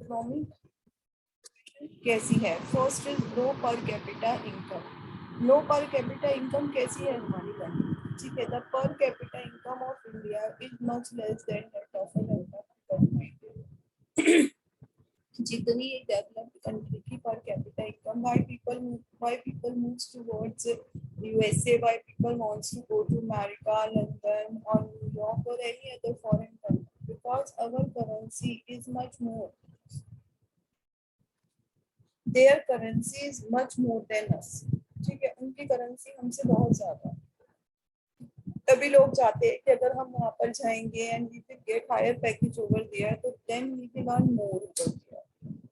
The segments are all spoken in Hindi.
इकोनॉमी कैसी है? First is low per capita income. Low per capita income कैसी है हमारी कंट्री? ठीक है, the per capita income of India is much less than that of a developed country. जितनी एक डेवलप्ड कंट्री की per capita income, why people moves towards USA, why people wants to go to America, London or New York or any other foreign country, because our currency is much more, their currency is much more than us। ठीक है, उनकी करेंसी हमसे बहुत ज्यादा। तभी लोग चाहते हैं कि अगर हम वहां पर जाएंगे and we will get higher package over there, तो then we will earn more over there.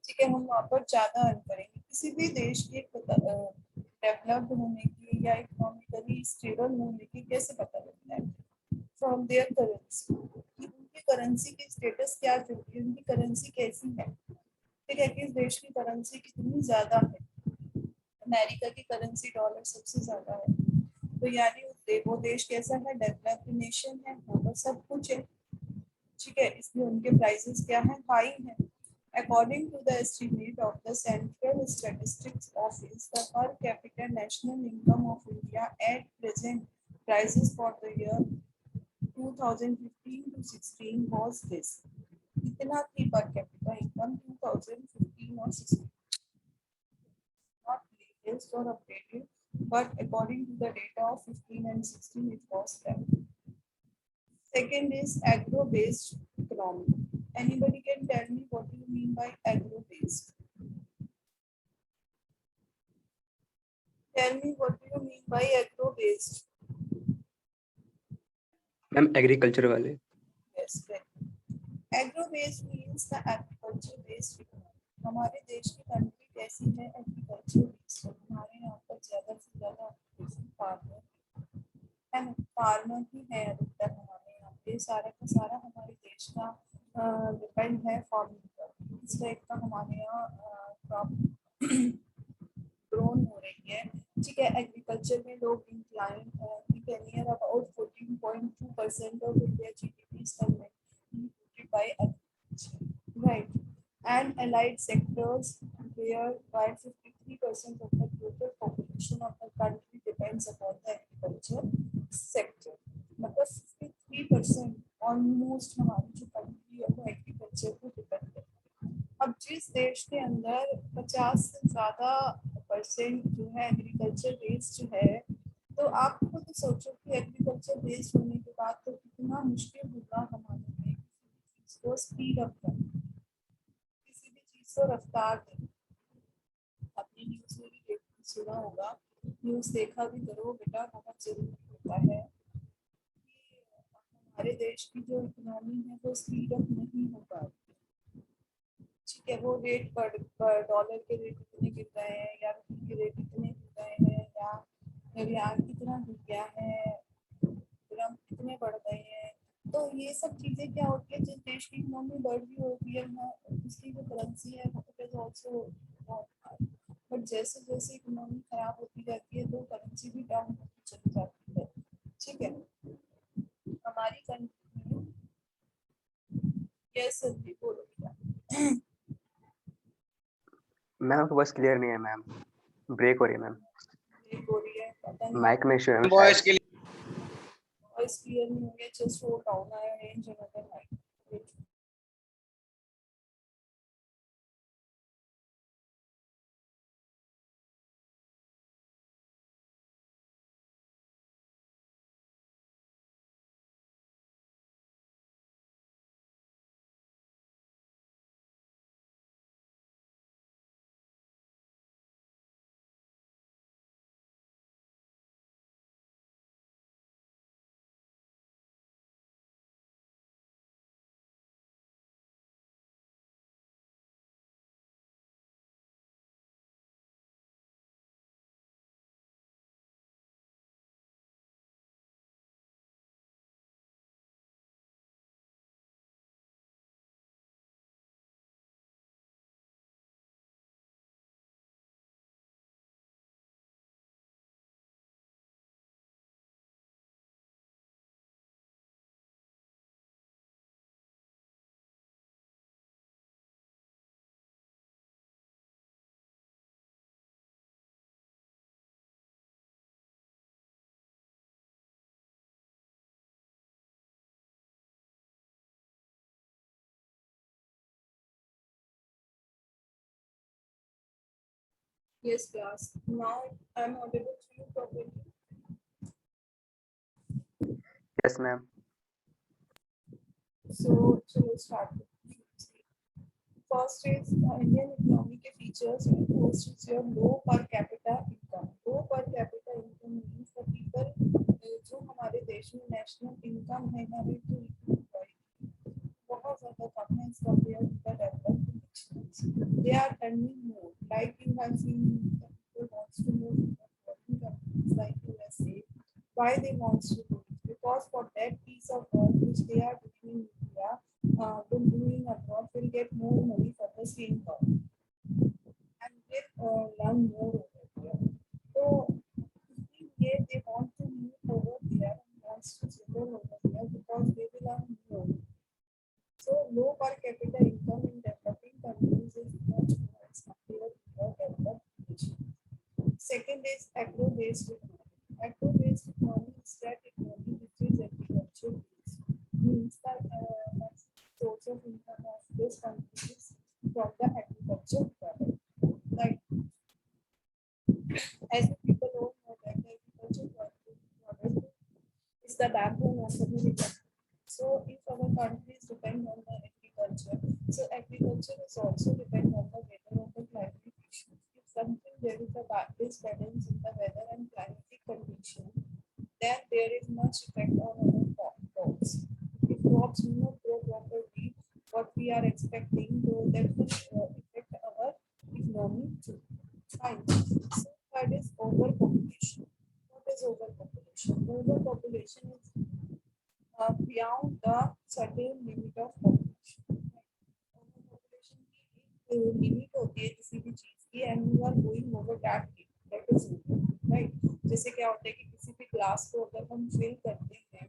ठीक है, हम वहां पर ज्यादा अर्न करेंगे। किसी भी देश के डेवलप्ड होने की या इकोनॉमिकली स्टेबल होने की कैसे पता लगता है? फ्रॉम देयर करेंसी, कि उनकी करेंसी की स्टेटस क्या चलती है, उनकी करेंसी कैसी है। ठीक है, किस देश की करेंसी कितनी ज्यादा है? अमेरिका की करेंसी डॉलर सबसे ज्यादा है, तो यानी वो देश कैसा है? डेवलप्ड नेशन है, वहाँ पर सब कुछ है। ठीक है, इसलिए उनके प्राइसेस क्या है? हाई है। According to the estimate of the Central Statistics Office, the per capita national income of India at present prices for the year 2015 to 16 was this। कितना थी per capita income 2015 और 16? Not latest or updated, but according to the data of 15 and 16, it was 10. Second is agro-based economy. Anybody can tell me what do you mean by agro-based? Tell me what do you mean by agro-based? Ma'am agriculture वाले। Yes, correct। Agro-based means the agriculture-based economy। हमारे देश की कंट्री कैसी है? Agriculture based. हमारे यहाँ पर ज्यादा से ज्यादा फार्मर है ना, फार्मर ही है अधिकतर हमारे यहाँ पे। सारा का सारा हमारे देश का डिपेंड है फार्मिंग पर। इस टाइप का हमारे यहाँ क्रॉप ग्रोन हो रही है। ठीक है, एग्रीकल्चर में लोग इंक्लाइन है। ठीक है, near about 14.2% of India GDP is contributed bye agriculture, right, and allied sectors whereby 53% of the total population of the country depends upon the agriculture sector। मतलब 53% ऑलमोस्ट हमारी जो कंट्री है वो एग्रीकल्चर पे डिपेंड है। अब जिस देश के अंदर 50 से ज्यादा परसेंट जो है एग्रीकल्चर बेस्ड है, तो आप खुद सोचो कि एग्रीकल्चर बेस्ड होने के बाद तो कितना मुश्किल होगा हमारे लिए किसी भी चीज को स्पीड अप करना, किसी भी चीज को रफ्तार देना। आपने न्यूज में भी सुना होगा, न्यूज देखा भी करो बेटा, बहुत जरूरी होता है कि हमारे देश की जो इकोनॉमी है वो स्पीड अप नहीं हो पा रही। ठीक है, वो रेट पर डॉलर के रेट इतने गिर गए हैं, या रुपये के रेट इतने गिर गए हैं, या रियाल कितना गिर गया है, ग्राम कितने बढ़ गए हैं। तो ये सब चीजें क्या होती है, जिस देश की इकोनॉमी बढ़ रही होती है ना, उसकी जो करेंसी है वो इज ऑल्सो बहुत हाई। बट जैसे जैसे इकोनॉमी खराब होती जाती है तो करेंसी भी डाउन होती चली जाती है। ठीक है, हमारी कंट्री में यस सर, बोलो क्या? मैम आपकी वॉइस क्लियर नहीं है मैम, ब्रेक हो रही है मैम। ब्रेक हो रही है, पता नहीं माइक में इशू है वॉइस शायद। वॉइस क्लियर नहीं हो गया। Just hold down, I arrange another mike. Yes, class. Now I'm audible to you properly. Yes, ma'am. So let's start. First is Indian economy के features है. First is your low per capita income. Low per capita income means the people जो हमारे देश में national income है ना वो बहुत ज़्यादा कम है as compared to the developed nations. They are earning more. Like you have seen, people wants to move to developing countries like USA. Why they want to do it? Because for that piece of work which they are doing in India, when doing abroad, will get more money for the same work and get learn more over there. So here they want to move over there and wants to settle over there because they will earn more. So low per capita income in developing countries is much more as compared to the developed nations. Second is agro-based economy. Agro-based economy is that economy which is agriculture based. Means that source of income of this country is from the agriculture product. Like as people all know that the agriculture product is the backbone of the economy. So if our countries depend on the agriculture, so agriculture is also depend on the weather and the climatic issues. If something there is a disbalance in the weather and climatic condition, then there is much effect on our crops. If crops do not grow properly, what we are expecting, so that will affect our economy too. Fine. So third is overpopulation. What is overpopulation? Overpopulation is beyond the certain limit of population. Overpopulation की एक limit होती है किसी भी चीज की and you are going over that limit. That is right. जैसे क्या होता है कि किसी भी क्लास को अगर हम fill करते हैं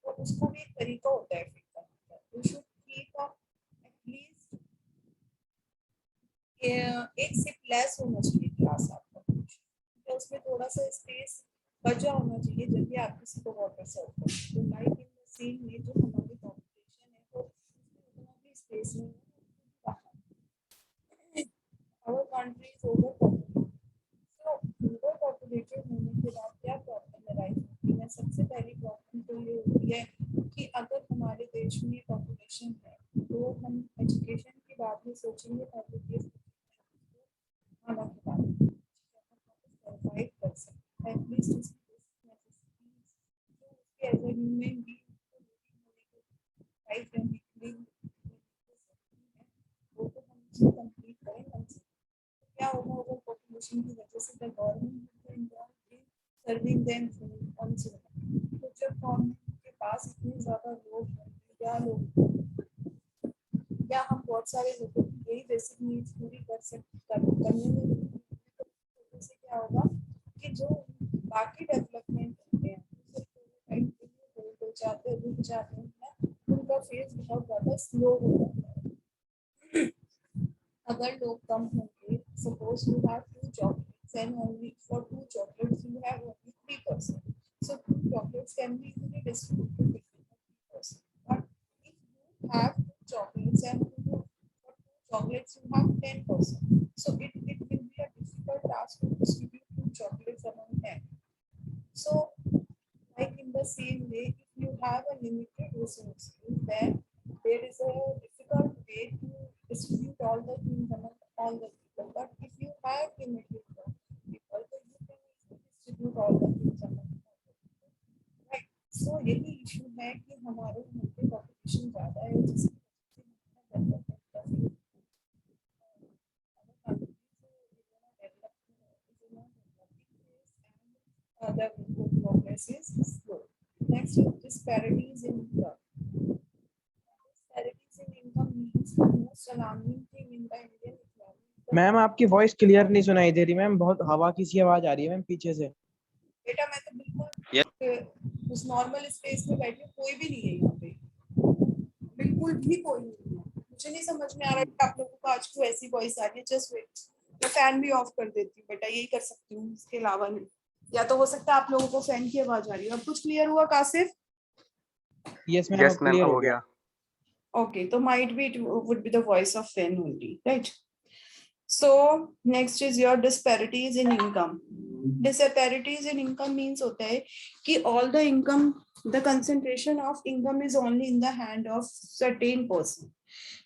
तो उसको भी एक तरीका होता है fill करने का. You should keep at least एक से प्लस होना चाहिए क्लास आपका. तो उसमें थोड़ा सा स्पेस बचा होना चाहिए जब भी आप किसी को वाटर सर्व करें. तो like in the same way जो हमारी पॉपुलेशन है वो उतना भी स्पेस नहीं है. Our country is overpopulated. So overpopulated होने के बाद क्या प्रॉब्लम अराइज होती है? सबसे पहली प्रॉब्लम तो ये होती है कि अगर हमारे देश में पॉपुलेशन है तो हम एजुकेशन की बात में सोचेंगे सर्वाइव कर सकते हैं. At least as a human being life रहने के लिए वो तो हम उसको कंप्लीट करें कम से कम. क्या होगा ओवर पॉपुलेशन की वजह से the government will involve in serving them on तो जब गवर्नमेंट के पास इतने ज़्यादा लोग हैं या हम बहुत सारे लोगों की यही बेसिक नीड्स पूरी करने में से क्या होगा कि जो बाकी डेवलपमेंट होते हैं रुक जाते हैं उनका फेज बहुत ज़्यादा स्लो हो जाता है. अगर लोग कम होंगे, suppose you have 2 chocolates and only for 2 chocolates you have only 3%. So 2 chocolates can be easily distributed between the 3%. But if you have 2 chocolates and for 2 chocolates you have 10%. So it will be a difficult task to distribute 2 chocolates among 10. So like in the same way, if you have a limited resources, then there is a difficult way to distribute all the things among all the people. But if you have limited people, then you can distribute all the things among all the people. Right. So यही issue है कि हमारे यहाँ पे population ज़्यादा है जिसकी the progress is slow. Next is disparities in income. Disparities in income means the most alarming thing in the Indian economy. Ma'am आपकी वॉइस क्लियर नहीं सुनाई दे रही मैम. बहुत हवा की सी आवाज आ रही है मैम पीछे से. बेटा मैं तो बिल्कुल उस नॉर्मल स्पेस में बैठी हूँ, कोई भी नहीं है यहाँ पे, बिल्कुल भी कोई नहीं है. मुझे नहीं समझ में आ रहा है कि आप लोगों को आज क्यों ऐसी वॉइस आ रही है. जस्ट वेट, मैं फैन भी ऑफ कर देती हूँ बेटा, यही कर सकती हूँ, इसके अलावा नहीं. या तो हो सकता है आप लोगों को फैन की आवाज आ रही है. अब कुछ क्लियर हुआ कासिफ? यस मैम, Yes, अब ma'am. क्लियर हो हो गया. गया. Okay, so might be it would be the voice of fan only, right? So next is your disparities in income. Disparities in income means होता है कि all the income, the concentration of income is only in the hand of certain person.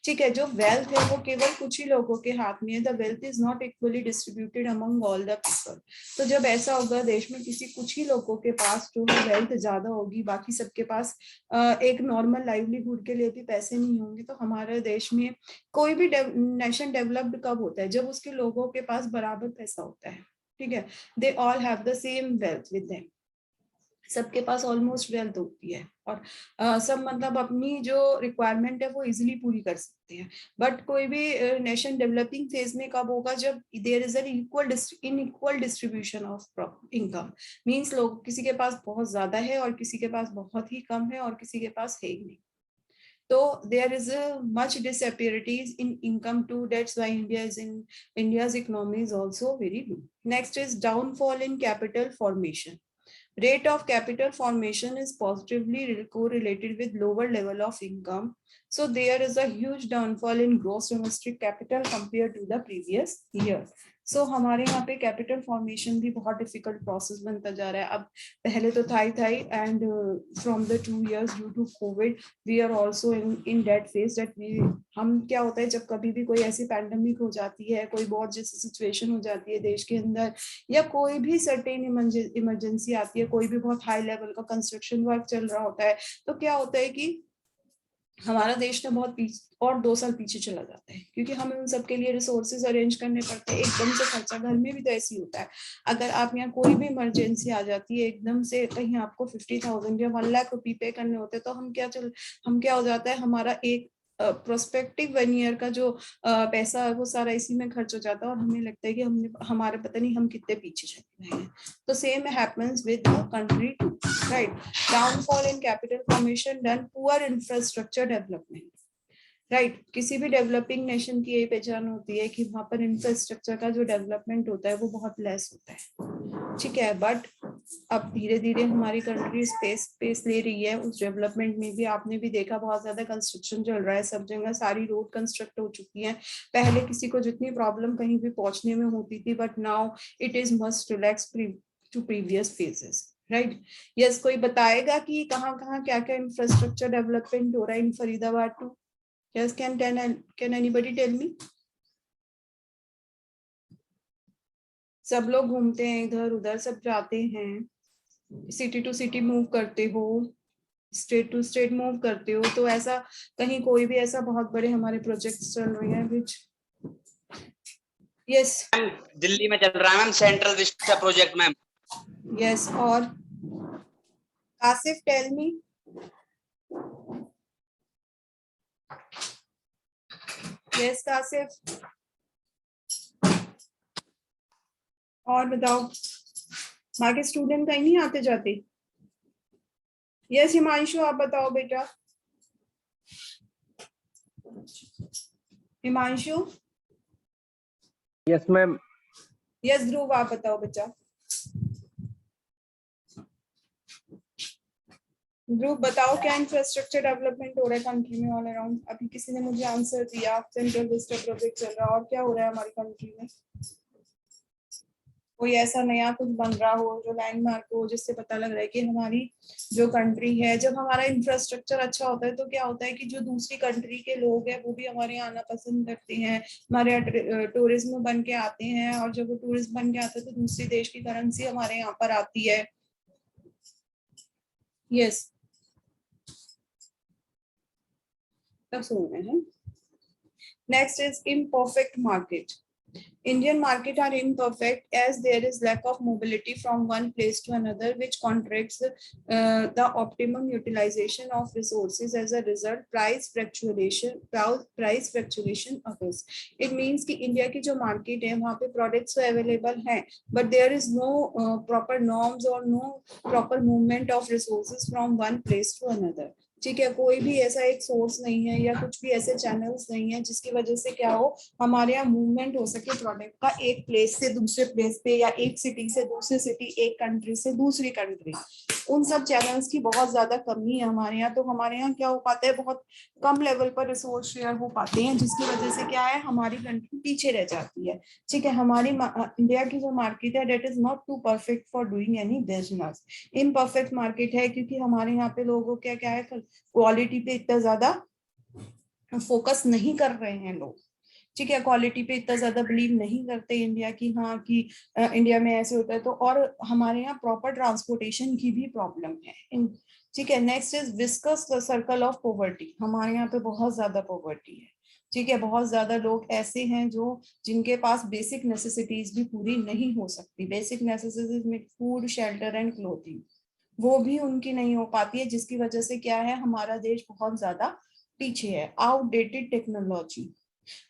ठीक है, जो वेल्थ है वो केवल कुछ ही लोगों के हाथ में है. The wealth is not equally distributed among all the people. तो जब ऐसा होगा देश में किसी कुछ ही लोगों के पास जो है वेल्थ ज्यादा होगी, बाकी सबके पास एक नॉर्मल लाइवलीहुड के लिए भी पैसे नहीं होंगे, तो हमारे देश में कोई भी नेशन डेवलप्ड कब होता है? जब उसके लोगों के पास बराबर पैसा होता है. ठीक है, they all have the same wealth with them. सबके पास ऑलमोस्ट वेल्थ होती है और सब मतलब अपनी जो रिक्वायरमेंट है वो इजीली पूरी कर सकते हैं. बट कोई भी नेशन डेवलपिंग फेज में कब होगा? जब there is an inequal distribution of income. Means लोग किसी के पास बहुत ज्यादा है और किसी के पास बहुत ही कम है और किसी के पास है ही नहीं. तो there is a much disparities in income too. That's why India's economy is also very low. Next is downfall in capital formation. Rate of capital formation is positively correlated with lower level of income. So there is a huge downfall in gross domestic capital compared to the previous year. So हमारे यहाँ पे कैपिटल फॉर्मेशन भी बहुत डिफिकल्ट प्रोसेस बनता जा रहा है. अब पहले तो था ही and from the 2 years due to Covid we are also in that phase that we, हम क्या होता है जब कभी भी कोई ऐसी पैंडेमिक हो जाती है, कोई बहुत जैसी सिचुएशन हो जाती है देश के अंदर, या कोई भी सर्टेन इमरजेंसी आती है, कोई भी बहुत हाई लेवल का कंस्ट्रक्शन वर्क चल रहा होता है, तो क्या होता है कि हमारा देश ना बहुत और 2 साल पीछे चला जाता है, क्योंकि हमें उन सब के लिए रिसोर्सेज अरेंज करने पड़ते हैं. एकदम से खर्चा, घर में भी तो ऐसे ही होता है. अगर आप यहाँ कोई भी इमरजेंसी आ जाती है एकदम से, कहीं आपको 50,000 या 1 लाख रुपए पे करने होते हैं, तो हम क्या हो जाता है, हमारा एक प्रोस्पेक्टिव 1 ईयर का जो पैसा है वो सारा इसी में खर्च हो जाता है और हमें लगता है कि हमारे पता नहीं हम कितने पीछे चले गए हैं. तो same happens with country too, right. Downfall in capital formation, then poor infrastructure development. Right, किसी भी डेवलपिंग नेशन की यही पहचान होती है कि वहां पर इंफ्रास्ट्रक्चर का जो डेवलपमेंट होता है वो बहुत लेस होता है. ठीक है, बट अब धीरे धीरे हमारी कंट्री स्पेस ले रही है उस डेवलपमेंट में भी. आपने भी देखा बहुत ज्यादा कंस्ट्रक्शन चल रहा है सब जगह, सारी रोड कंस्ट्रक्ट हो चुकी हैं. पहले किसी को जितनी प्रॉब्लम कहीं भी पहुंचने में होती थी, but now it is much relax to previous phases, right. Yes, कोई बताएगा कि कहाँ कहाँ क्या क्या इंफ्रास्ट्रक्चर डेवलपमेंट हो रहा है in Faridabad too? Yes, can anybody tell me? सब लोग घूमते हैं इधर उधर, सब जाते हैं, सिटी टू सिटी मूव करते हो, स्टेट टू स्टेट मूव करते हो, तो ऐसा कहीं कोई भी ऐसा बहुत बड़े हमारे प्रोजेक्ट्स चल रहे हैं which yes दिल्ली में चल रहा है ma'am central vista project ma'am. yes. और Asif tell me. Yes Kasif, और बताओ, बाकी स्टूडेंट कहीं नहीं आते जाते? यस हिमांशु, आप बताओ बेटा. Himanshu. Yes ma'am. Yes Dhruv, आप बताओ बच्चा. ध्रुव बताओ, क्या इंफ्रास्ट्रक्चर डेवलपमेंट हो रहा है कंट्री में ऑल अराउंड? अभी किसी ने मुझे आंसर दिया, सेंट्रल विस्टा प्रोजेक्ट चल रहा है. और क्या हो रहा है हमारी कंट्री में? कोई ऐसा नया कुछ बन रहा हो जो लैंडमार्क हो, जिससे पता लग रहा है कि हमारी जो कंट्री है, जब हमारा इंफ्रास्ट्रक्चर अच्छा होता है तो क्या होता है कि जो दूसरी कंट्री के लोग हैं वो भी हमारे यहाँ आना पसंद करते हैं, हमारे यहाँ टूरिज्म बन के आते हैं, और जब वो टूरिस्ट बन के आते हैं तो दूसरी देश की करेंसी हमारे यहाँ पर आती है. यस, तब सुन रहे हैं. Next is imperfect market. Indian market are imperfect as there is lack of mobility from one place to another, which contracts the optimum utilization of resources. As a result, price fluctuation occurs. It means कि India की जो market है वहाँ पे products तो available हैं, but there is no proper norms or no proper movement of resources from one place to another. ठीक है, कोई भी ऐसा एक सोर्स नहीं है या कुछ भी ऐसे चैनल्स नहीं है जिसकी वजह से क्या हो, हमारे यहाँ मूवमेंट हो सके प्रोडक्ट का एक प्लेस से दूसरे प्लेस पे, या एक सिटी से दूसरी सिटी, एक कंट्री से दूसरी कंट्री. उन सब चैनल्स की बहुत ज्यादा कमी है हमारे यहाँ। तो हमारे यहाँ क्या हो पाता है, बहुत कम लेवल पर रिसोर्स शेयर हो पाते हैं, जिसकी वजह से क्या है, हमारी कंट्री पीछे रह जाती है। ठीक है, हमारी इंडिया की जो मार्केट है that is not too perfect for doing any business, imperfect market है, क्योंकि हमारे यहाँ पे लोगों क्या क्या है, क्वालिटी पे इतना ज्यादा फोकस नहीं कर रहे हैं लोग। ठीक है, क्वालिटी पे इतना ज्यादा बिलीव नहीं करते इंडिया की, हाँ कि इंडिया में ऐसे होता है तो। और हमारे यहाँ प्रॉपर ट्रांसपोर्टेशन की भी प्रॉब्लम है। ठीक है, next is viscous circle of poverty. हमारे यहाँ पे बहुत ज्यादा पॉवर्टी है। ठीक है, बहुत ज्यादा लोग ऐसे हैं जो जिनके पास बेसिक नेसेसिटीज भी पूरी नहीं हो सकती। बेसिक नेसेसिटीज में फूड, शेल्टर एंड क्लोथिंग, वो भी उनकी नहीं हो पाती है, जिसकी वजह से क्या है, हमारा देश बहुत ज्यादा पीछे है। आउटडेटेड टेक्नोलॉजी,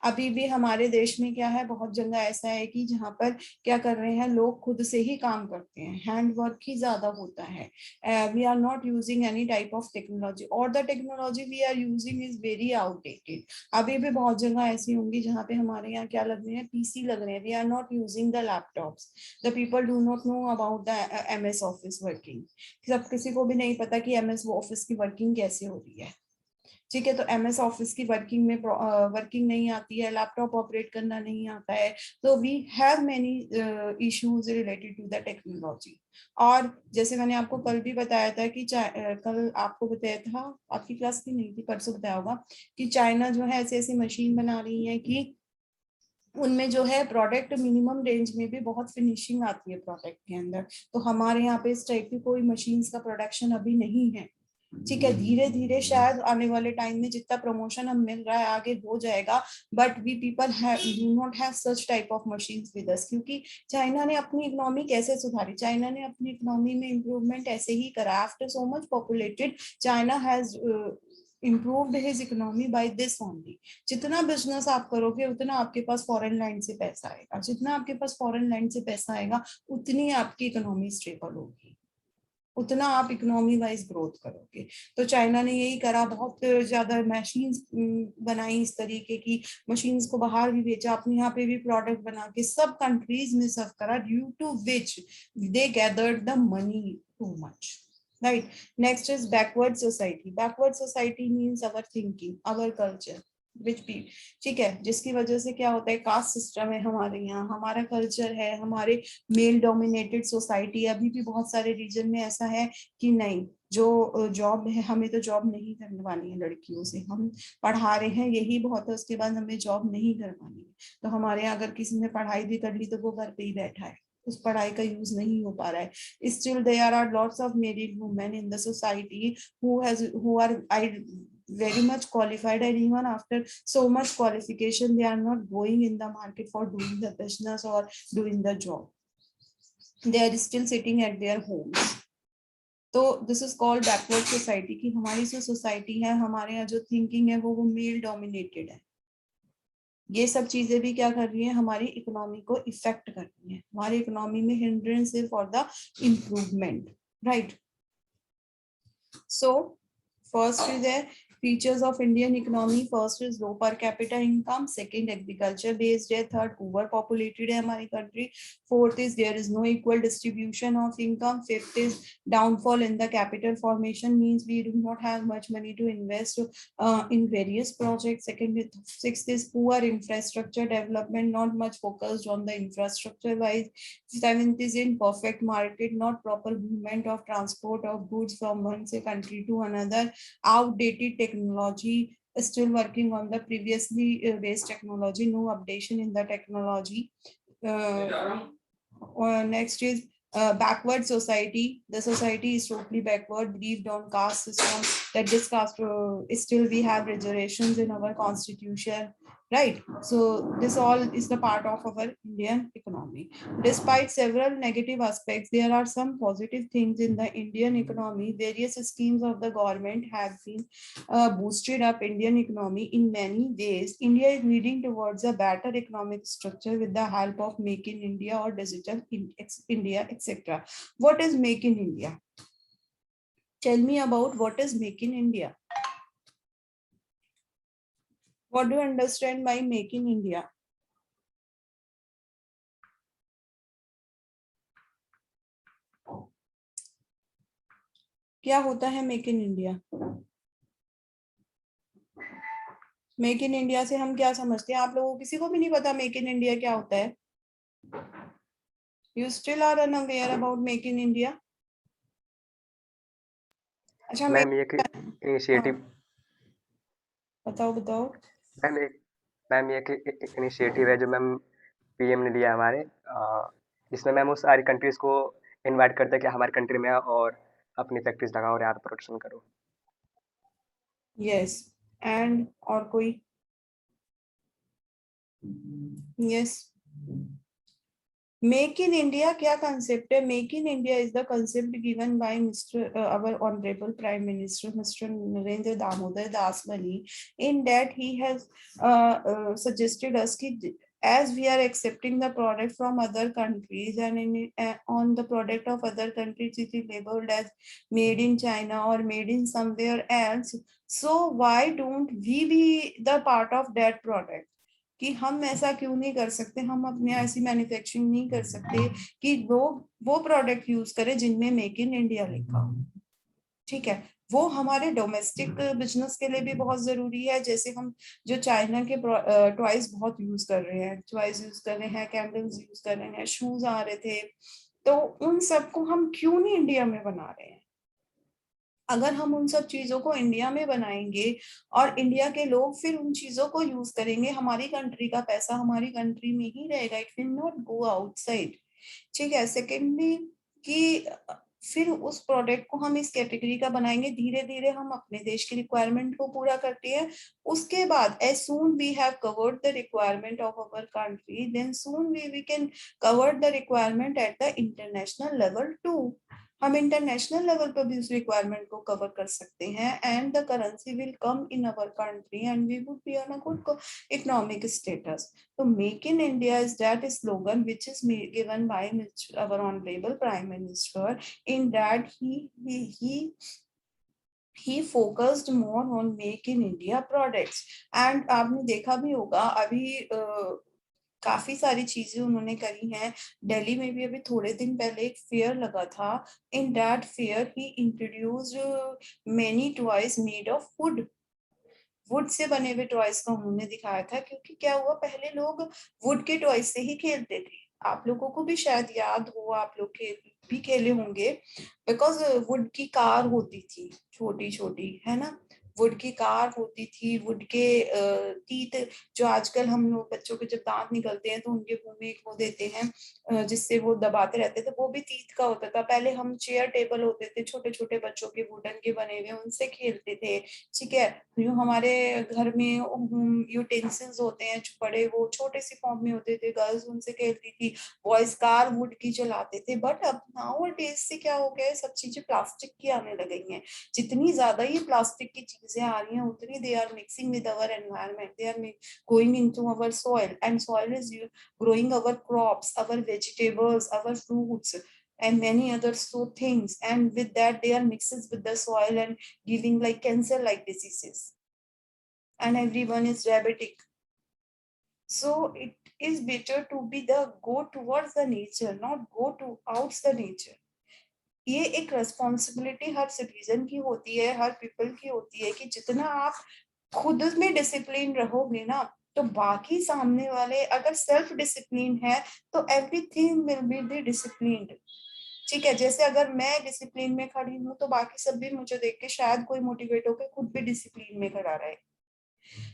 अभी भी हमारे देश में क्या है, बहुत जगह ऐसा है कि जहाँ पर क्या कर रहे हैं लोग, खुद से ही काम करते हैं, हैंड वर्क ही ज्यादा होता है। We are not using any type of technology, और the technology we are using is very outdated. अभी भी बहुत जगह ऐसी होंगी जहाँ पे हमारे यहाँ क्या लग रहे हैं, पीसी लग रहे हैं। We are not using the laptops, the people do not know about the MS office working. सब किसी को भी नहीं पता कि MS ऑफिस की वर्किंग कैसे हो रही है। ठीक है, तो MS ऑफिस की वर्किंग में वर्किंग नहीं आती है, लैपटॉप ऑपरेट करना नहीं आता है, तो we have many issues related to the technology. और जैसे मैंने आपको कल भी बताया था कि कल आपको बताया था, आपकी क्लास की नहीं थी, परसों बताया होगा कि चाइना जो है ऐसी ऐसी मशीन बना रही है कि उनमें जो है प्रोडक्ट मिनिमम रेंज में भी बहुत फिनिशिंग आती है प्रोडक्ट के अंदर। तो हमारे यहाँ पे इस टाइप की कोई मशीन्स का प्रोडक्शन अभी नहीं है। ठीक है, धीरे धीरे शायद आने वाले टाइम में जितना प्रमोशन हम मिल रहा है आगे हो जाएगा, but we people do not have such type of machines with us. क्योंकि चाइना ने अपनी इकोनॉमी कैसे सुधारी, चाइना ने अपनी इकोनॉमी में इम्प्रूवमेंट ऐसे ही करा। After so much populated, China has improved his economy by this only. जितना बिजनेस आप करोगे उतना आपके पास फॉरेन लैंड से पैसा आएगा, जितना आपके पास फॉरेन लैंड से पैसा आएगा उतनी आपकी इकोनॉमी स्टेबल होगी, उतना आप इकोनॉमी वाइज ग्रोथ करोगे। तो चाइना ने यही करा, बहुत ज्यादा मशीन्स बनाई, इस तरीके की मशीन्स को बाहर भी बेचा, अपने यहाँ पे भी प्रोडक्ट बना के सब कंट्रीज में सर्व करा, due to which they gathered the money too much. Right, next is backward society. Backward society means our thinking, our culture, which भी, ठीक है, जिसकी वजह से क्या होता है, कास्ट सिस्टम है हमारे यहाँ, हमारा कल्चर है, हमारे मेल डोमिनेटेड सोसाइटी। अभी भी बहुत सारे रीजन में ऐसा है कि नहीं, जो जॉब है, हमें तो जॉब नहीं करवानी है लड़कियों से, हम पढ़ा रहे हैं यही बहुत है, उसके बाद हमें जॉब नहीं करवानी है। तो हमारे यहाँ अगर किसी ने पढ़ाई भी कर ली तो वो घर पे ही बैठा है, उस पढ़ाई का यूज नहीं हो पा रहा है। Still there are lots of married women in the society who are very much qualified, and even after so much qualification they are not going in the market for doing the business or doing the job, they are still sitting at their homes. तो this is called backward society, कि हमारी जो सोसाइटी है, हमारे यहाँ जो थिंकिंग है वो मेल डोमिनेटेड है। ये सब चीजें भी क्या कर रही है, हमारी इकोनॉमी को इफेक्ट कर रही है, हमारी इकोनॉमी में हिंड्रेंस है for the improvement. Right, so first is there features of Indian economy. First is low per capita income, second agriculture based है, third overpopulated है हमारी country, fourth is there is no equal distribution of income, fifth is downfall in the capital formation, means we do not have much money to invest in various projects. Second is, sixth is poor infrastructure development, not much focused on the infrastructure wise. Seventh is imperfect market, not proper movement of transport of goods from one country to another. Outdated technology, still working on the previously based technology, no updation in the technology. Next is backward society. The society is totally backward, believed on caste system, that this caste still we have reservations in our constitution. Right, so this all is the part of our Indian economy. Despite several negative aspects, there are some positive things in the Indian economy. Various schemes of the government have been boosted up Indian economy in many ways. India is leading towards a better economic structure with the help of Make in India or Digital India, etc. What is Make in India? Tell me about what is Make in India. What do you understand by Make in India? क्या होता है make in India? Make in India से हम क्या समझते हैं? आप लोगों को किसी को भी नहीं पता मेक इन इंडिया क्या होता है? You still are unaware about make in India? अच्छा मैम ये हाँ, इनिशिएटिव बताओ बताओ। मैम ये इनिशिएटिव है जो मैम पीएम ने लिया हमारे, जिसमें मैम वो सारी कंट्रीज को इनवाइट करते हैं कि हमारी कंट्री में आओ और अपनी फैक्ट्रीज लगाओ और यहाँ पे प्रोडक्शन करो। यस, एंड और कोई? यस, मेक इन इंडिया क्या कंसेप्ट है? Make in India is the concept given by mister our honourable prime minister mister Narendra Damodar Das मनी, in that he has suggested us ki as we are accepting the product from other countries and on the product of other countries it is labeled as made in China or made in somewhere else, so why don't we be the part of that product? कि हम ऐसा क्यों नहीं कर सकते, हम अपने ऐसी मैन्युफैक्चरिंग नहीं कर सकते कि वो प्रोडक्ट यूज करें जिनमें मेक इन इंडिया लिखा हो। ठीक है, वो हमारे डोमेस्टिक बिजनेस के लिए भी बहुत जरूरी है। जैसे हम जो चाइना के टॉयज बहुत यूज कर रहे हैं, टॉयज यूज कर रहे हैं, कैंडल्स यूज कर रहे हैं, शूज आ रहे थे, तो उन सबको हम क्यों नहीं इंडिया में बना रहे हैं? अगर हम उन सब चीजों को इंडिया में बनाएंगे और इंडिया के लोग फिर उन चीजों को यूज करेंगे, हमारी कंट्री का पैसा हमारी कंट्री में ही रहेगा, it will not go outside. ठीक है, सेकेंडली कि फिर उस प्रोडक्ट को हम इस कैटेगरी का बनाएंगे, धीरे धीरे हम अपने देश की रिक्वायरमेंट को पूरा करते हैं। उसके बाद as soon we have covered the requirement of our country, then soon we can cover the requirement at the international level too. हम इंटरनेशनल लेवल पर भी उस रिक्वायरमेंट को कवर कर सकते हैं and the currency will come in our country and we would be on a good economic status. So Make in India is that slogan which is given by our honorable Prime Minister. In that he focused more on Make in India products. And आपने देखा भी होगा अभी काफी सारी चीजें उन्होंने करी हैं। दिल्ली में भी अभी थोड़े दिन पहले एक फेयर लगा था। In that fair he introduced many toys made of would say बने हुए टॉयज का उन्होंने दिखाया था। क्योंकि क्या हुआ, पहले लोग वुड के टॉयज से ही खेलते थे। आप लोगों को भी शायद याद हो, आप लोग भी खेले होंगे, बिकॉज वुड की कार होती थी छोटी छोटी, है ना, वुड की कार होती थी, वुड के टीथ, जो आजकल हम लोग बच्चों के जब दांत निकलते हैं तो उनके मुंह में एक वो देते हैं जिससे वो दबाते रहते थे, वो भी टीथ का होता था। पहले हम चेयर टेबल होते थे छोटे छोटे बच्चों के वुडन के बने हुए, उनसे खेलते थे। ठीक है, जो हमारे घर में यूटेंसिल्स होते हैं जो बड़े, वो छोटे से फॉर्म में होते थे, गर्ल्स उनसे खेलती थी। बॉयज कार वुड की चलाते थे। बट अब नाउ डेज से क्या हो गया है, सब चीजें प्लास्टिक की आने लग गई हैं। जितनी ज्यादा ये प्लास्टिक की चीजें आ रही हैं उतनी they are mixing with our environment, they are going into our soil and soil is growing our crops, our vegetables, our fruits and many other so things, and with that they are mixes with the soil and giving like cancer like diseases, and everyone is diabetic. So it is better to be the go towards the nature, not go to outs the nature. ये एक रेस्पॉन्सिबिलिटी हर सिटीजन की होती है, हर पीपल की होती है कि जितना आप खुद में डिसिप्लिन रहोगे ना, तो बाकी सामने वाले अगर सेल्फ डिसिप्लिन है तो everything will be the disciplined. ठीक है, जैसे अगर मैं डिसिप्लिन में खड़ी हूँ तो बाकी सब भी मुझे देख के शायद कोई मोटिवेट होकर खुद भी डिसिप्लिन में खड़ा रहे।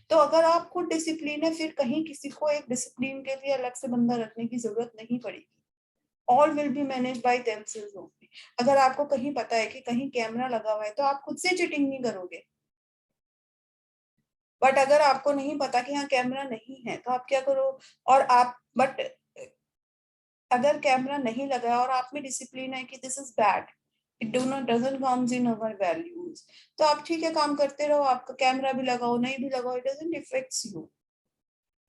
तो अगर आप खुद डिसिप्लिन है, फिर कहीं किसी को एक डिसिप्लिन के लिए अलग से बंदा रखने की जरूरत नहीं पड़ेगी। All will be manage by themselves only. अगर आपको कहीं पता है कि कहीं कैमरा लगा हुआ है तो आप खुद से चीटिंग नहीं करोगे। बट अगर आपको नहीं पता कि यहाँ कैमरा नहीं है तो आप क्या करो, और आप बट अगर कैमरा नहीं लगा और आप में डिसिप्लिन है कि this is bad, it do not doesn't comes in our values, तो आप ठीक है काम करते रहो, आपका कैमरा भी लगाओ नहीं भी लगाओ, इट डजंट इफेक्ट्स यू,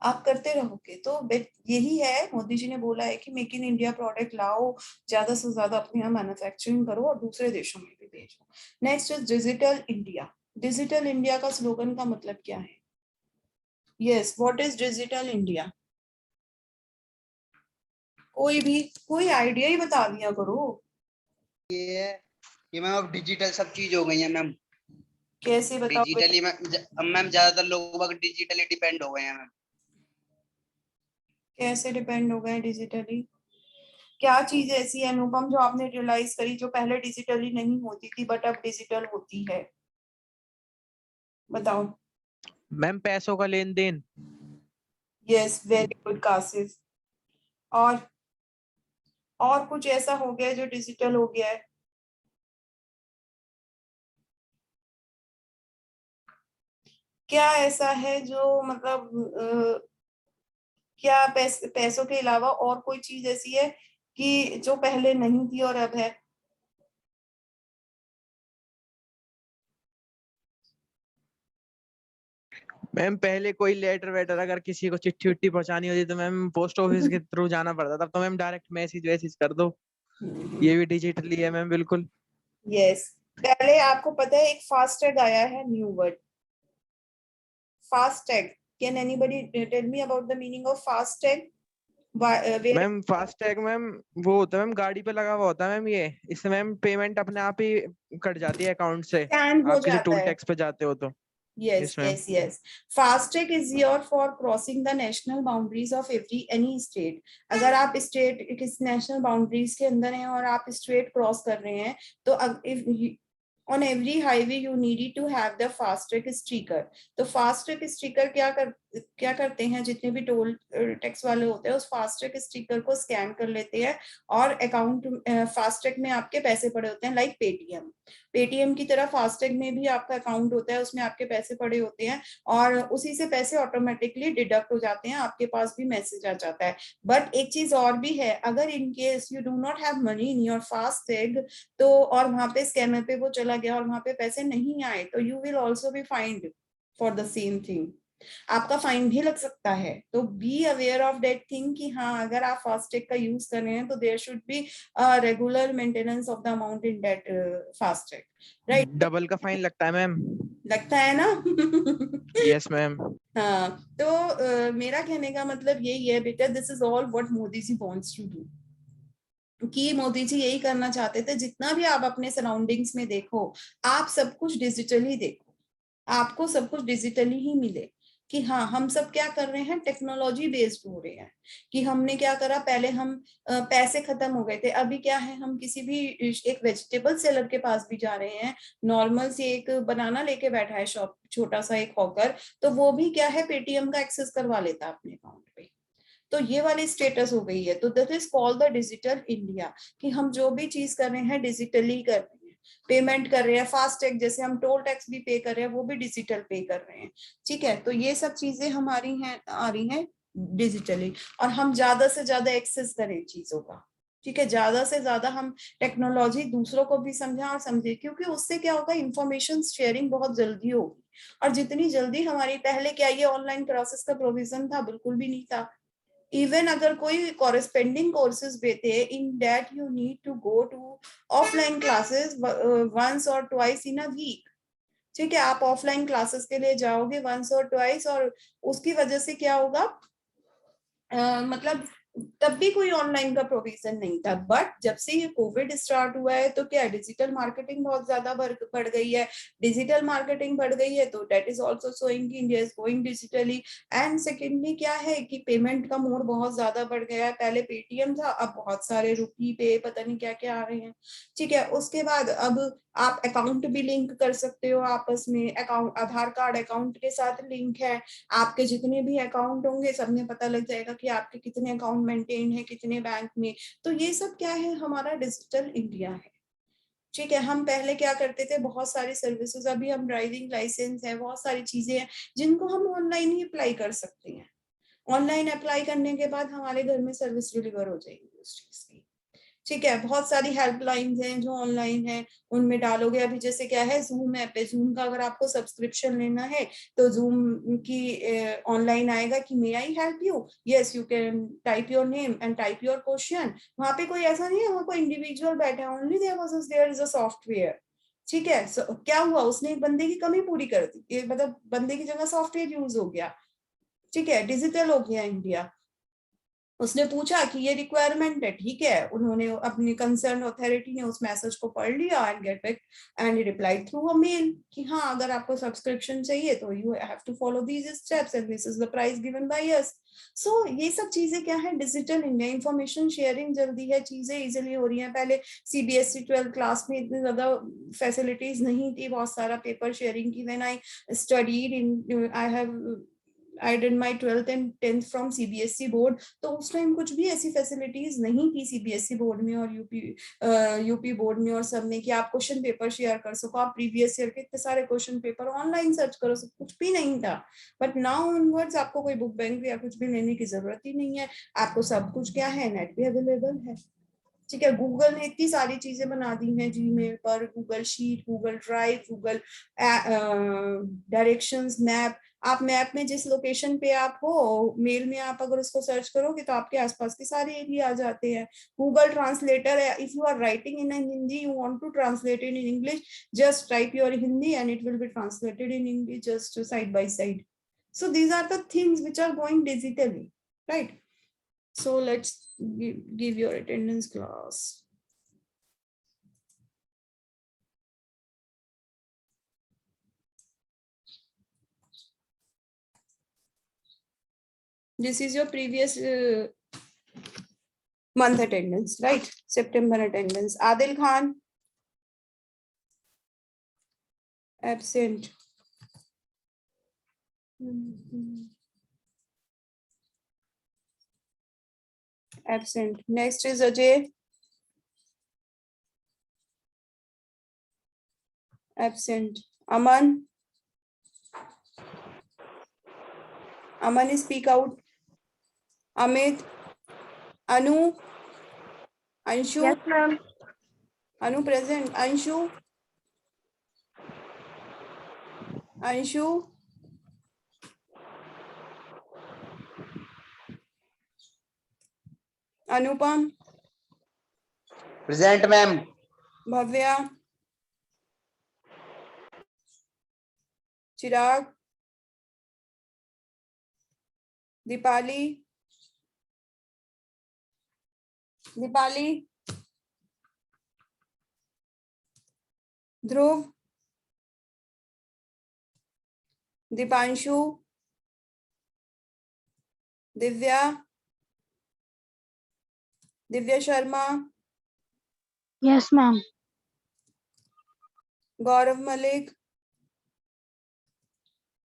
आप करते रहोगे। तो यही है, मोदी जी ने बोला है कि मेक इन इंडिया प्रोडक्ट लाओ, ज्यादा से ज्यादा अपने यहाँ मैन्युफैक्चरिंग करो और दूसरे देशों में भी भेजो। Next is digital India. Digital India का स्लोगन का मतलब क्या है? Yes, what is digital India? कोई आइडिया ही बता दिया करो। ये कि मैम अब डिजिटल सब चीज हो गई है मैम। कैसे बताओ बेटा? डिजिटली मैम ज्यादातर लोग डिजिटली डिपेंड हो गए हैं मैम। कैसे डिपेंड हो गए डिजिटली? क्या चीज ऐसी है अनुपम जो आपने रियलाइज करी जो पहले डिजिटली नहीं होती थी बट अब डिजिटल होती है? बताओ। मैम पैसों का लेन देन। Yes, very good Kashif. और कुछ ऐसा हो गया जो डिजिटल हो गया है? क्या ऐसा है जो मतलब क्या पैसों के अलावा और कोई चीज ऐसी है कि जो पहले नहीं थी और अब है? मैम पहले कोई लेटर वेटर अगर किसी को चिट्ठी उट्ठी पहुंचानी होती तो मैम पोस्ट ऑफिस के थ्रू जाना पड़ता था। अब तो मैम डायरेक्ट मैसेज वैसेज कर दो। ये भी डिजिटली है मैम, बिल्कुल। यस। पहले आपको पता है एक फास्टैग आया है, new word, FASTag. Can anybody tell me about the meaning of FASTag? Ma'am FASTag ma'am वो होता है मैम, गाड़ी पे लगा हुआ होता है मैम। ये इससे मैम पेमेंट अपने आप ही कट जाती है अकाउंट से, स्कैन हो आप किसी जाता टोल है। टैक्स पे जाते हो तो। Yes, yes ma'am. yes, yes. Fast-track is your for crossing the national boundaries of any state. अगर आप स्टेट किस नेशनल बाउंड्रीज के अंदर हैं और आप स्टेट क्रॉस कर रहे हैं तो if on every highway you needed to have the fast-track sticker. तो fast-track sticker क्या करते हैं, जितने भी टोल टैक्स वाले होते हैं उस फास्टैग स्टिकर को स्कैन कर लेते हैं और अकाउंट फास्टैग में आपके पैसे पड़े होते हैं। लाइक पेटीएम की तरह फास्टैग में भी आपका अकाउंट होता है, उसमें आपके पैसे पड़े होते हैं और उसी से पैसे ऑटोमेटिकली डिडक्ट हो जाते हैं, आपके पास भी मैसेज आ जाता है। बट एक चीज और भी है, अगर in case you do not have money in your FASTag तो और वहां पे स्कैनर पे वो चला गया और वहां पे पैसे नहीं आए तो you will also be find for the same thing. आपका फाइन भी लग सकता है। तो be aware of that thing कि हाँ अगर आप फास्टैग का यूज कर रहे हैं तो there should be regular maintenance of the amount in that FASTag, right? Double का फाइन लगता है मैम। लगता है ना? Yes ma'am. हाँ, तो मेरा कहने का मतलब यही है बेटा, this is all what Modi ji wants to do. कि मोदी जी यही करना चाहते थे, जितना भी आप अपने सराउंडिंग्स में देखो आप सब कुछ डिजिटली देखो, आपको सब कुछ डिजिटली ही मिले। कि हाँ हम सब क्या कर रहे हैं, टेक्नोलॉजी बेस्ड हो रहे हैं। कि हमने क्या करा, पहले हम पैसे खत्म हो गए थे, अभी क्या है, हम किसी भी एक वेजिटेबल सेलर के पास भी जा रहे हैं, नॉर्मल से एक बनाना लेके बैठा है शॉप, छोटा सा एक हॉकर, तो वो भी क्या है पेटीएम का एक्सेस करवा लेता है अपने अकाउंट पे। तो ये वाली स्टेटस हो गई है। तो that is called the digital India, कि हम जो भी चीज कर रहे हैं डिजिटली कर रहे हैं, पेमेंट कर रहे हैं, फास्टैग जैसे हम टोल टैक्स भी पे कर रहे हैं वो भी डिजिटल पे कर रहे हैं। ठीक है, तो ये सब चीजें हमारी हैं आ रही हैं डिजिटली, और हम ज्यादा से ज्यादा एक्सेस करें चीजों का। ठीक है, ज्यादा से ज्यादा हम टेक्नोलॉजी दूसरों को भी समझा और समझे, क्योंकि उससे क्या होगा, इंफॉर्मेशन शेयरिंग बहुत जल्दी होगी। और जितनी जल्दी हमारी, पहले क्या ये ऑनलाइन क्लासेस का प्रोविजन था? बिल्कुल भी नहीं था। इवन अगर कोई कॉरेस्पेंडिंग कोर्सेज देते हैं, in that you need to go to offline classes once और ट्वाइस इन अ वीक। ठीक है, आप ऑफलाइन क्लासेस के लिए जाओगे वंस और ट्वाइस, और उसकी वजह से क्या होगा, मतलब तब भी कोई ऑनलाइन का प्रोविजन नहीं था। बट जब से ये कोविड स्टार्ट हुआ है तो क्या डिजिटल मार्केटिंग बहुत ज्यादा बढ़ गई है। डिजिटल मार्केटिंग बढ़ गई है तो दैट इज आल्सो शोइंग कि India is going digitally. And secondly क्या है कि पेमेंट का मोड बहुत ज्यादा बढ़ गया है। पहले पेटीएम था, अब बहुत सारे रुपी पे पता नहीं क्या क्या आ रहे हैं। ठीक है, उसके बाद अब आप अकाउंट भी लिंक कर सकते हो आपस में, अकाउंट आधार कार्ड अकाउंट के साथ लिंक है, आपके जितने भी अकाउंट होंगे सब में पता लग जाएगा कि आपके कितने अकाउंट मेंटेन है कितने बैंक में। तो ये सब क्या है, हमारा डिजिटल इंडिया है। ठीक है, हम पहले क्या करते थे, बहुत सारी सर्विसेज, अभी हम ड्राइविंग लाइसेंस है, बहुत सारी चीजें हैं जिनको हम ऑनलाइन ही अप्लाई कर सकते हैं। ऑनलाइन अप्लाई करने के बाद हमारे घर में सर्विस डिलीवर हो जाएगी उस चीज की। ठीक है, बहुत सारी हेल्पलाइंस हैं जो ऑनलाइन है, उनमें डालोगे। अभी जैसे क्या है, जूम ऐप है, जूम का अगर आपको सब्सक्रिप्शन लेना है तो जूम की ऑनलाइन आएगा कि may I help you, yes you can type your name and type your question. वहां पे कोई ऐसा नहीं है वहां कोई इंडिविजुअल बैठा है, only there is a software. ठीक है, क्या हुआ, उसने एक बंदे की कमी पूरी कर दी, मतलब बंदे की जगह सॉफ्टवेयर यूज हो गया। ठीक है, डिजिटल हो गया इंडिया। उसने पूछा कि ये रिक्वायरमेंट है, ठीक है, उन्होंने अपनी कंसर्न अथॉरिटी ने उस मैसेज को पढ़ लिया and get back and reply through a mail कि हाँ अगर आपको सब्सक्रिप्शन चाहिए तो you have to follow these steps and this is the price given by us. So ये सब चीजें क्या है, डिजिटल इंडिया, इंफॉर्मेशन शेयरिंग जल्दी है, चीजें इजिली हो रही हैं। पहले सीबीएसई 12th क्लास में इतनी ज्यादा फैसिलिटीज नहीं थी, बहुत सारा पेपर शेयरिंग की। When I studied in, I did my 12th and 10th from CBSE board, तो उस टाइम कुछ भी ऐसी फैसिलिटीज नहीं थी सीबीएसई बोर्ड में और यूपी बोर्ड में और सब में कि आप क्वेश्चन पेपर शेयर कर सको, आप प्रीवियस ईयर के इतने सारे क्वेश्चन पेपर ऑनलाइन सर्च करो, सब कुछ भी नहीं था। बट नाउ ऑनवर्ड्स आपको कोई बुक बैंक या कुछ भी लेने की जरूरत ही नहीं है, आपको सब कुछ क्या है, नेट भी अवेलेबल है। ठीक है, गूगल ने इतनी सारी चीजें बना दी हैं जीमेल पर, Google sheet, Google drive, Google directions, map. आप मैप में जिस लोकेशन पे आप हो, मेल में आप अगर उसको सर्च करोगे तो आपके आसपास के सारे एरिया आ जाते हैं। गूगल ट्रांसलेटर है, if you are writing in Hindi, you want to translate in English, just type your Hindi and it will be translated in English just side by side. So these are the things which are going digitally, right? So let's give your attendance class. This is your previous month attendance, right? September attendance. Adil Khan, absent. Absent. Next is Ajay. Absent. Aman. Aman is speak out. Amit. Anu. Anshu. Yes, ma'am. Anu present. Anshu. Anshu. Anupam. Present, ma'am. Bhavya. Chirag. Dipali. Dipali. Dhruv. Dipanshu. Divya. Divya Sharma. Yes, ma'am. Gaurav Malik.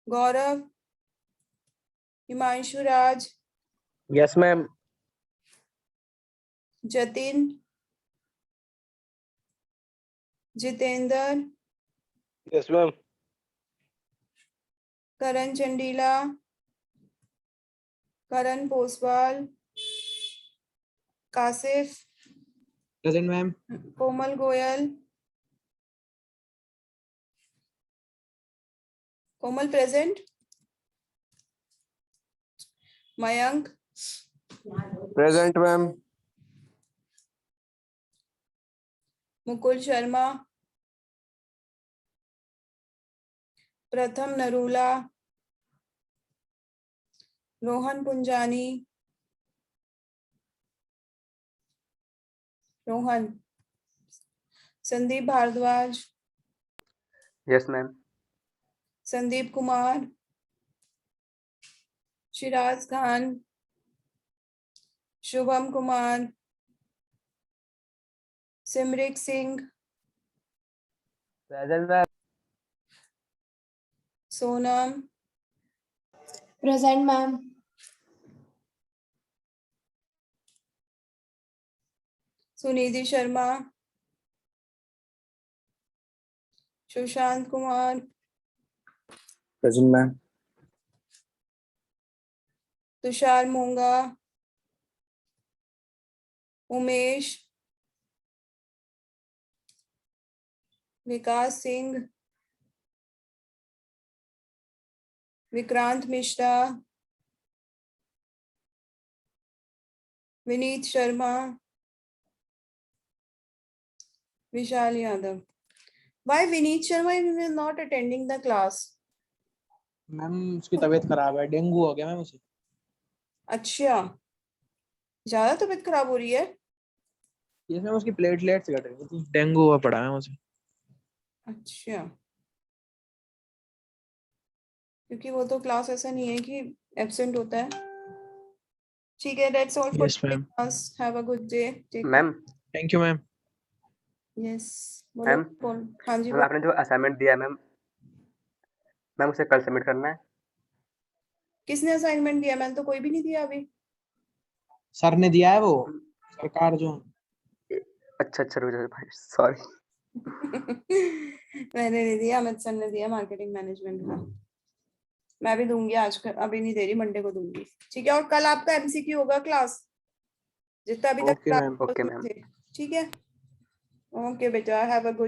Gaurav. Himanshu Raj. Yes, ma'am. Jatin. Jitender. Yes, ma'am. Karan Chandila. Karan Poswal. Kasif. Present ma'am. Komal Goyal. Komal present. Mayank. Present, ma'am. Mukul Sharma. Pratham Narula. Rohan Punjani. Rohan. Sandeep Bhardwaj. Yes, ma'am. Sandeep Kumar. Shiraz Khan. Shubham Kumar. Simrik Singh. Present, ma'am. Sonam. Present, ma'am. Sunidhi Sharma. Sushant Kumar. Present, ma'am. Tushar Monga. Umesh. Vikas Singh. Vikrant Mishra. Vineet Sharma. Vishal Yadav. Why Vineet Sharma is not attending the class? Ma'am उसकी तबीयत खराब है, डेंगू हो गया मैम उसे। अच्छा, ज्यादा तबीयत खराब हो रही है? ये मैम उसकी प्लेटलेट्स घट गई थी, डेंगू हुआ पड़ा है मुझे। अच्छा, क्योंकि वो तो क्लास ऐसा नहीं है कि एब्सेंट होता है। ठीक है, that's all for yes ma'am, class, have a good day, take ma'am thank you ma'am. Yes. बोलो मैम बोल, हाँ जी मैम बोल। आपने जो असाइनमेंट दिया है मैम, मैम उसे कल सबमिट करना है। किसने असाइनमेंट दिया? मैंने तो कोई भी नहीं दिया अभी। सर ने दिया है वो, सरकार जो। अच्छा अच्छा, रुक जाओ भाई, सॉरी। मैंने नहीं दिया, अमित सर ने दिया मार्केटिंग मैनेजमेंट का। मैं भी दूंगी आज, अभी नहीं दे रही, मंडे को दूंगी। ठीक है, और कल आपका एमसीक्यू होगा क्लास, जितना अभी तक okay class ma'am. Okay ma'am. थे। ठीक है, ओके बेटा, हैव अ गुड